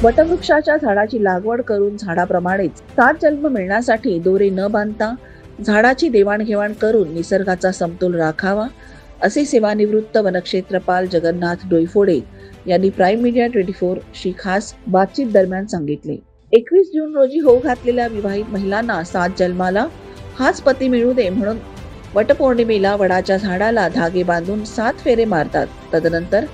वटवृक्षाच्या झाडाची लागवड करून झाडाप्रमाणेच 7 जन्म मिळण्यासाठी दोरे न बांधता झाडाची देवाणघेवाण करून निसर्गाचा समतोल राखावा, असे सेवानिवृत्त वनक्षेत्रपाल जगन्नाथ डोईफोडे यांनी प्राईम मीडिया 24 शी खास बातचीत दरम्यान सांगितले। 21 जून रोजी होऊ घातलेल्या विवाहित महिलांना 7 जन्माला हाच पती मिळू दे म्हणून वटपौर्णिमेला वडाच्या झाडाला धागे बांधून 7 फेरे मारतात। तदनंतर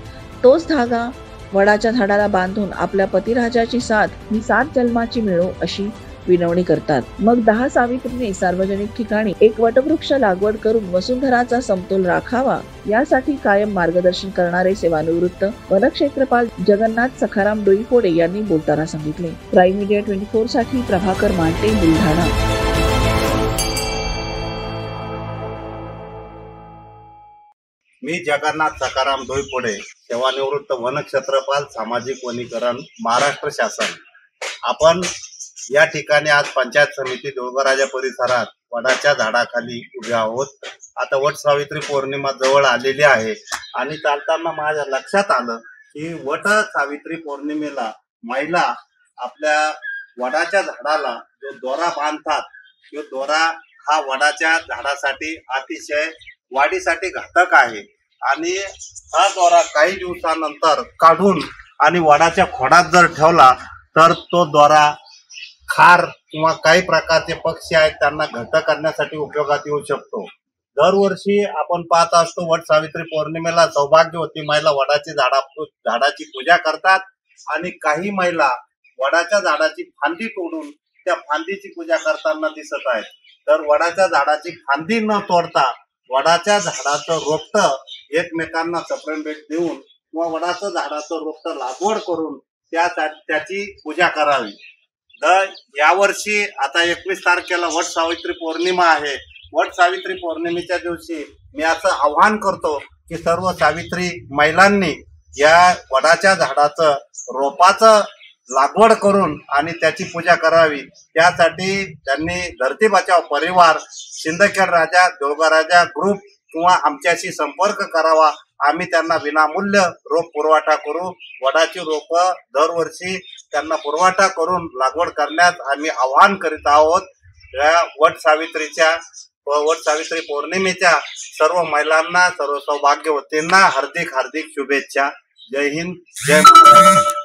तोच धागा वडाच्या झाडाला बांधून आपल्या पतिराजाची साथ ही 7 जन्माची मिळो अशी विनवणी करतात। मग 10 सावित्रीने सार्वजनिक ठिकाणी एक वटवृक्ष लागवड करून वसुंधराचा समतोल राखावा यासाठी कायम मार्गदर्शन करणारे सेवानिवृत्त वनक्षेत्रपाल जगन्नाथ सखाराम डोईफोडे यांनी बोलताना सांगितले। प्राईम मीडिया 24 साठी प्रभाकर मांटे, बुलढाणा। मी जगन्नाथ सखाराम डोईफोडे, सेवानिवृत्त वनक्षेत्रपाल, सामाजिक वनीकरण, महाराष्ट्र शासन। आपण या ठिकाणी आज पंचायत समिती देऊळगराजा परिसरात वडाच्या झाडाखाली उभे आहोत। आता वट सावित्री पौर्णिमा जवळ आलेली आहे आणि चालताना माझ्या लक्षात आलं की वट सावित्री पौर्णिमेला महिला आपल्या वडाच्या झाडाला जो दोरा बांधतात, तो दोरा हा वडाच्या झाडासाठी अतिशय वाढीसाठी घातक आहे आणि हा दोरा काही दिवसानंतर काढून आणि वडाच्या खोडात जर ठेवला तर तो दोरा खार किंवा काही प्रकारचे पक्षी आहेत त्यांना घट्ट करण्यासाठी उपयोगात येऊ शकतो। दरवर्षी आपण पाहत असतो वट सावित्री पौर्णिमेला सौभाग्यवती महिला वडाची झाडाची पूजा करतात आणि काही महिला वडाच्या झाडाची फांदी तोडून त्या फांदीची पूजा करताना दिसत आहेत। तर वडाच्या झाडाची फांदी न तोडता वडाच्या झाडाचं रोपटं एकमेकांना सप्रेम भेट देऊन किंवा वडाचं झाडाचं रोपटं लागवड करून त्याची पूजा करावी। यावर्षी आता 21 तारखेला वट सावित्री पौर्णिमा आहे। वट सावित्री पौर्णिमेच्या दिवशी मी असं आवाहन करतो की सर्व सावित्री महिलांनी या वडाच्या झाडाचं रोपाचं लागवड करून आणि त्याची पूजा करावी। त्यासाठी त्यांनी धरती बचाव परिवार, सिंदखेड राजा, देऊळगराजा ग्रुप किंवा आमच्याशी संपर्क करावा। आम्ही त्यांना विनामूल्य रोप पुरवठा करू। वडाची रोपं दरवर्षी त्यांना पुरवठा करून लागवड करण्यास आम्ही आवाहन करीत आहोत। या वट सावित्री पौर्णिमेच्या सर्व महिलांना, सर्व सौभाग्यवतींना हार्दिक शुभेच्छा। जय हिंद, जय महाराष्ट्र।